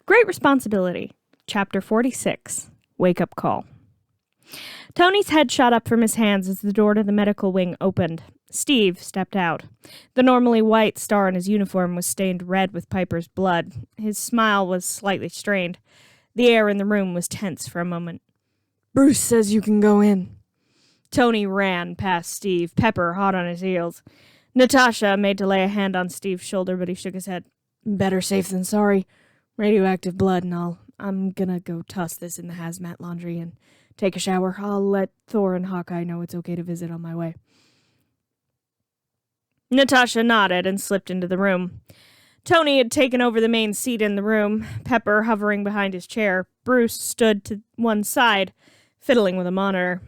Great Responsibility, Chapter 46, Wake-Up Call. Tony's head shot up from his hands as the door to the medical wing opened. Steve stepped out. The normally white star on his uniform was stained red with Piper's blood. His smile was slightly strained. The air in the room was tense for a moment. "Bruce says you can go in." Tony ran past Steve, Pepper hot on his heels. Natasha made to lay a hand on Steve's shoulder, but he shook his head. "Better safe than sorry. Radioactive blood and all. I'm gonna go toss this in the hazmat laundry and take a shower. I'll let Thor and Hawkeye know it's okay to visit on my way." Natasha nodded and slipped into the room. Tony had taken over the main seat in the room, Pepper hovering behind his chair. Bruce stood to one side, fiddling with a monitor.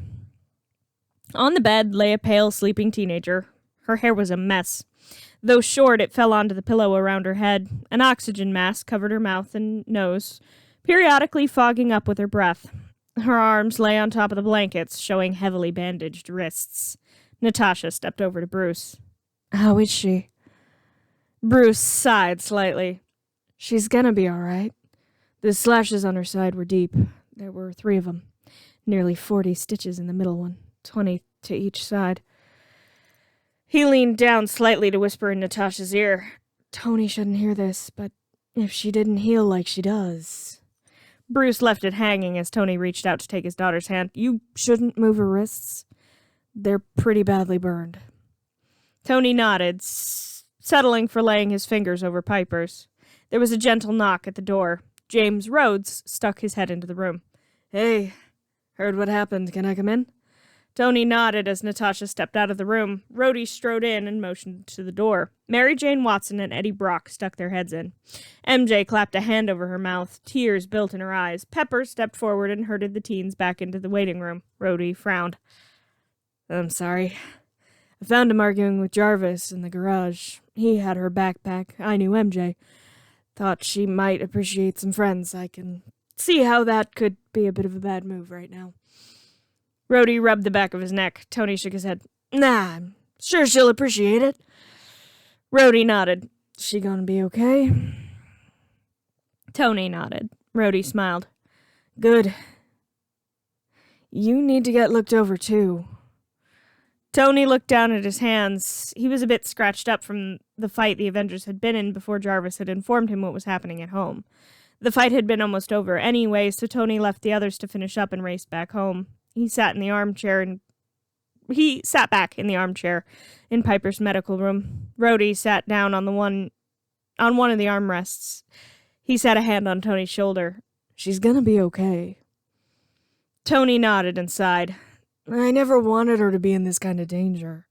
On the bed lay a pale, sleeping teenager. Her hair was a mess. Though short, it fell onto the pillow around her head. An oxygen mask covered her mouth and nose, periodically fogging up with her breath. Her arms lay on top of the blankets, showing heavily bandaged wrists. Natasha stepped over to Bruce. "How is she?" Bruce sighed slightly. "She's gonna be all right. The slashes on her side were deep. There were 3 of them. Nearly 40 stitches in the middle one, 20 to each side." He leaned down slightly to whisper in Natasha's ear. "Tony shouldn't hear this, but if she didn't heal like she does..." Bruce left it hanging as Tony reached out to take his daughter's hand. "You shouldn't move her wrists. They're pretty badly burned." Tony nodded, settling for laying his fingers over Piper's. There was a gentle knock at the door. James Rhodes stuck his head into the room. "Hey, heard what happened. Can I come in?" Tony nodded as Natasha stepped out of the room. Rhodey strode in and motioned to the door. Mary Jane Watson and Eddie Brock stuck their heads in. MJ clapped a hand over her mouth. Tears built in her eyes. Pepper stepped forward and herded the teens back into the waiting room. Rhodey frowned. "I'm sorry. I found him arguing with Jarvis in the garage. He had her backpack. I knew MJ. Thought she might appreciate some friends. I can see how that could be a bit of a bad move right now." Rhodey rubbed the back of his neck. Tony shook his head. "Nah, I'm sure she'll appreciate it." Rhodey nodded. "She gonna be okay?" Tony nodded. Rhodey smiled. "Good. You need to get looked over, too." Tony looked down at his hands. He was a bit scratched up from the fight the Avengers had been in before Jarvis had informed him what was happening at home. The fight had been almost over anyway, so Tony left the others to finish up and raced back home. He sat back in the armchair in Piper's medical room. Rhodey sat down on one of the armrests. He set a hand on Tony's shoulder. "She's gonna be okay." Tony nodded and sighed. "I never wanted her to be in this kind of danger."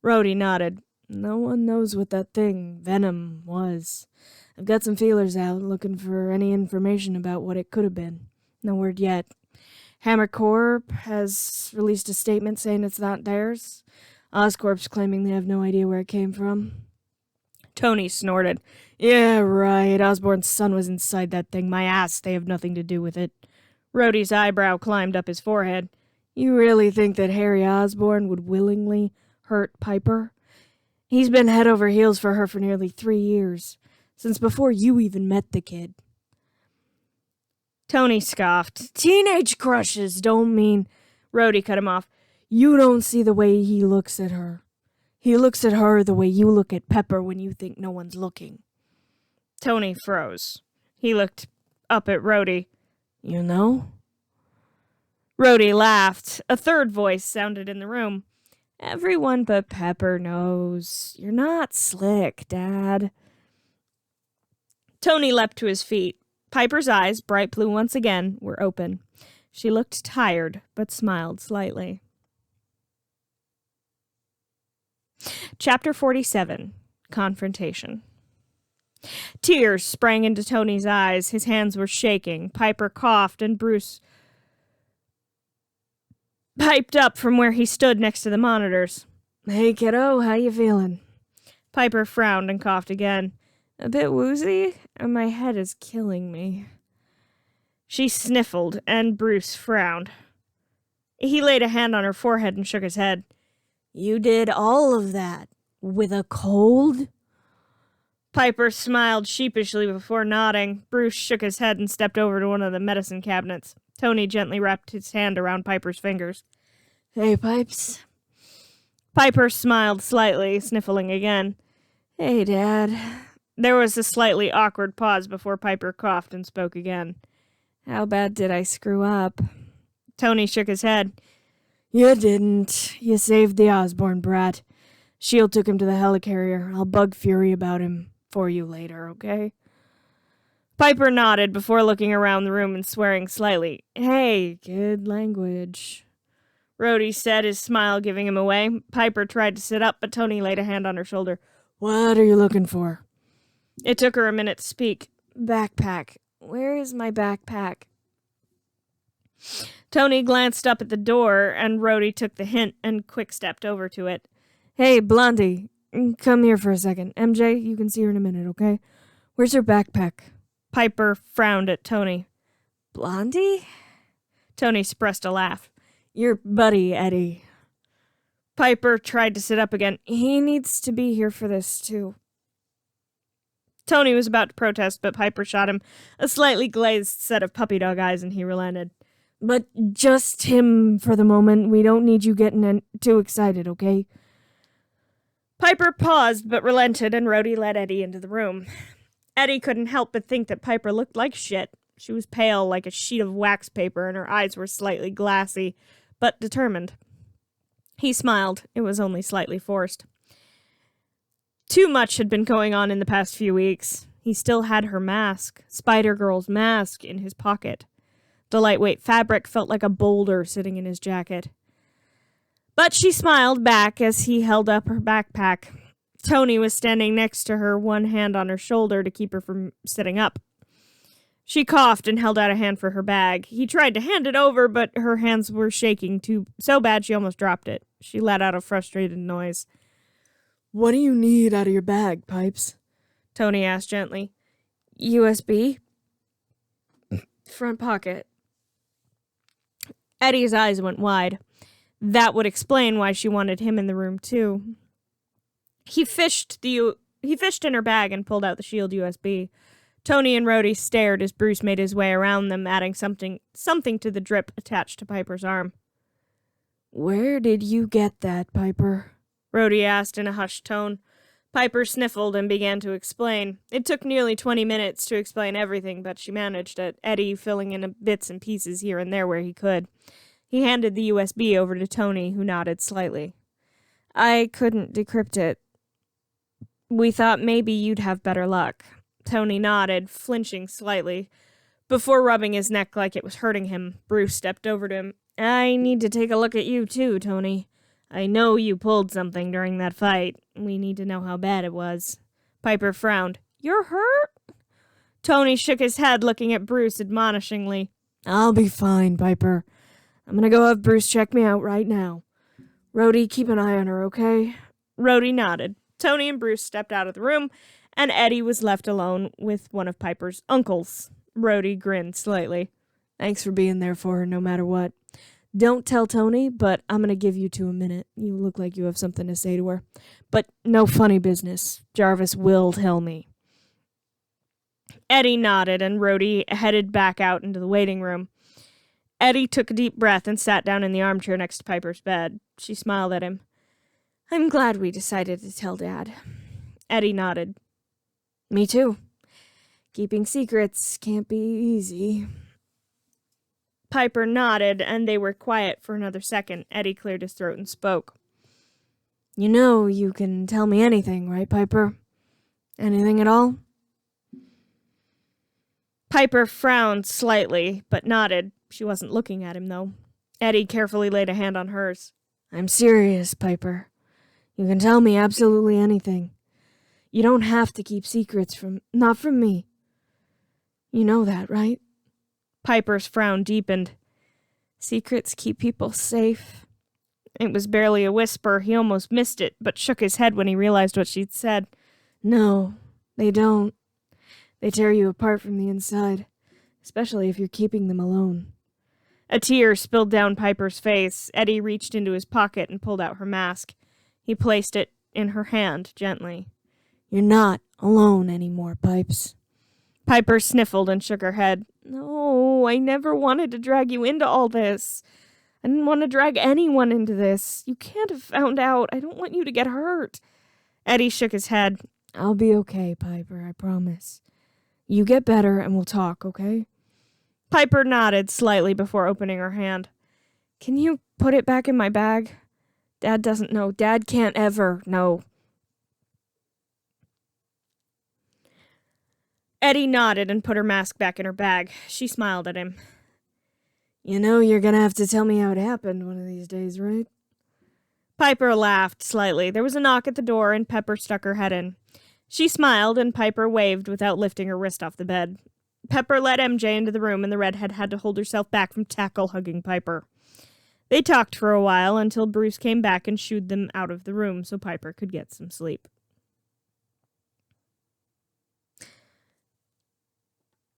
Rhodey nodded. "No one knows what that thing, Venom, was. I've got some feelers out looking for any information about what it could have been. No word yet. Hammer Corp has released a statement saying it's not theirs. Oscorp's claiming they have no idea where it came from." Tony snorted. "Yeah, right. Osborn's son was inside that thing. My ass, they have nothing to do with it." Rhodey's eyebrow climbed up his forehead. "You really think that Harry Osborn would willingly hurt Piper? He's been head over heels for her for nearly 3 years, since before you even met the kid." Tony scoffed. "Teenage crushes don't mean..." Rhodey cut him off. "You don't see the way he looks at her. He looks at her the way you look at Pepper when you think no one's looking." Tony froze. He looked up at Rhodey. "You know?" Rhodey laughed. A third voice sounded in the room. "Everyone but Pepper knows. You're not slick, Dad." Tony leapt to his feet. Piper's eyes, bright blue once again, were open. She looked tired, but smiled slightly. Chapter 47, Confrontation. Tears sprang into Tony's eyes. His hands were shaking. Piper coughed, and Bruce piped up from where he stood next to the monitors. "Hey, kiddo, how you feeling?" Piper frowned and coughed again. "A bit woozy, and my head is killing me." She sniffled, and Bruce frowned. He laid a hand on her forehead and shook his head. "You did all of that with a cold?" Piper smiled sheepishly before nodding. Bruce shook his head and stepped over to one of the medicine cabinets. Tony gently wrapped his hand around Piper's fingers. Hey, Pipes. Piper smiled slightly, sniffling again. Hey, Dad. There was a slightly awkward pause before Piper coughed and spoke again. How bad did I screw up? Tony shook his head. You didn't. You saved the Osborne brat. Shield took him to the helicarrier. I'll bug Fury about him for you later, okay? Piper nodded before looking around the room and swearing slightly. Hey, kid, language. Rhodey said, his smile giving him away. Piper tried to sit up, but Tony laid a hand on her shoulder. What are you looking for? It took her a minute to speak. Backpack. Where is my backpack? Tony glanced up at the door, and Rhodey took the hint and quick-stepped over to it. Hey, Blondie, come here for a second. MJ, you can see her in a minute, okay? Where's her backpack? Piper frowned at Tony. Blondie? Tony suppressed a laugh. Your buddy, Eddie. Piper tried to sit up again. He needs to be here for this, too. Tony was about to protest, but Piper shot him a slightly glazed set of puppy dog eyes, and he relented. But just him for the moment. We don't need you getting too excited, okay? Piper paused, but relented, and Rhodey led Eddie into the room. Eddie couldn't help but think that Piper looked like shit. She was pale like a sheet of wax paper, and her eyes were slightly glassy, but determined. He smiled. It was only slightly forced. Too much had been going on in the past few weeks. He still had her mask, Spider-Girl's mask, in his pocket. The lightweight fabric felt like a boulder sitting in his jacket. But she smiled back as he held up her backpack. Tony was standing next to her, one hand on her shoulder to keep her from sitting up. She coughed and held out a hand for her bag. He tried to hand it over, but her hands were shaking so bad she almost dropped it. She let out a frustrated noise. What do you need out of your bag, Pipes? Tony asked gently. USB? Front pocket. Eddie's eyes went wide. That would explain why she wanted him in the room, too. He fished in her bag and pulled out the Shield USB. Tony and Rhodey stared as Bruce made his way around them, adding something to the drip attached to Piper's arm. Where did you get that, Piper? Rhodey asked in a hushed tone. Piper sniffled and began to explain. It took nearly 20 minutes to explain everything, but she managed it, Eddie filling in bits and pieces here and there where he could. He handed the USB over to Tony, who nodded slightly. I couldn't decrypt it. We thought maybe you'd have better luck. Tony nodded, flinching slightly. Before rubbing his neck like it was hurting him, Bruce stepped over to him. I need to take a look at you too, Tony. I know you pulled something during that fight. We need to know how bad it was. Piper frowned. You're hurt? Tony shook his head, looking at Bruce admonishingly. I'll be fine, Piper. I'm gonna go have Bruce check me out right now. Rhodey, keep an eye on her, okay? Rhodey nodded. Tony and Bruce stepped out of the room, and Eddie was left alone with one of Piper's uncles. Rhodey grinned slightly. Thanks for being there for her no matter what. Don't tell Tony, but I'm gonna give you 2 minutes. You look like you have something to say to her. But no funny business. Jarvis will tell me. Eddie nodded, and Rhodey headed back out into the waiting room. Eddie took a deep breath and sat down in the armchair next to Piper's bed. She smiled at him. I'm glad we decided to tell Dad. Eddie nodded. Me too. Keeping secrets can't be easy. Piper nodded, and they were quiet for another second. Eddie cleared his throat and spoke. You know you can tell me anything, right, Piper? Anything at all? Piper frowned slightly, but nodded. She wasn't looking at him, though. Eddie carefully laid a hand on hers. I'm serious, Piper. You can tell me absolutely anything. You don't have to keep secrets not from me. You know that, right? Piper's frown deepened. Secrets keep people safe. It was barely a whisper. He almost missed it, but shook his head when he realized what she'd said. No, they don't. They tear you apart from the inside, especially if you're keeping them alone. A tear spilled down Piper's face. Eddie reached into his pocket and pulled out her mask. He placed it in her hand gently. You're not alone anymore, Pipes. Piper sniffled and shook her head. No, I never wanted to drag you into all this. I didn't want to drag anyone into this. You can't have found out. I don't want you to get hurt. Eddie shook his head. I'll be okay, Piper, I promise. You get better and we'll talk, okay? Piper nodded slightly before opening her hand. Can you put it back in my bag? Dad doesn't know. Dad can't ever know. Eddie nodded and put her mask back in her bag. She smiled at him. You know you're gonna have to tell me how it happened one of these days, right? Piper laughed slightly. There was a knock at the door and Pepper stuck her head in. She smiled and Piper waved without lifting her wrist off the bed. Pepper led MJ into the room and the redhead had to hold herself back from tackle-hugging Piper. They talked for a while until Bruce came back and shooed them out of the room so Piper could get some sleep.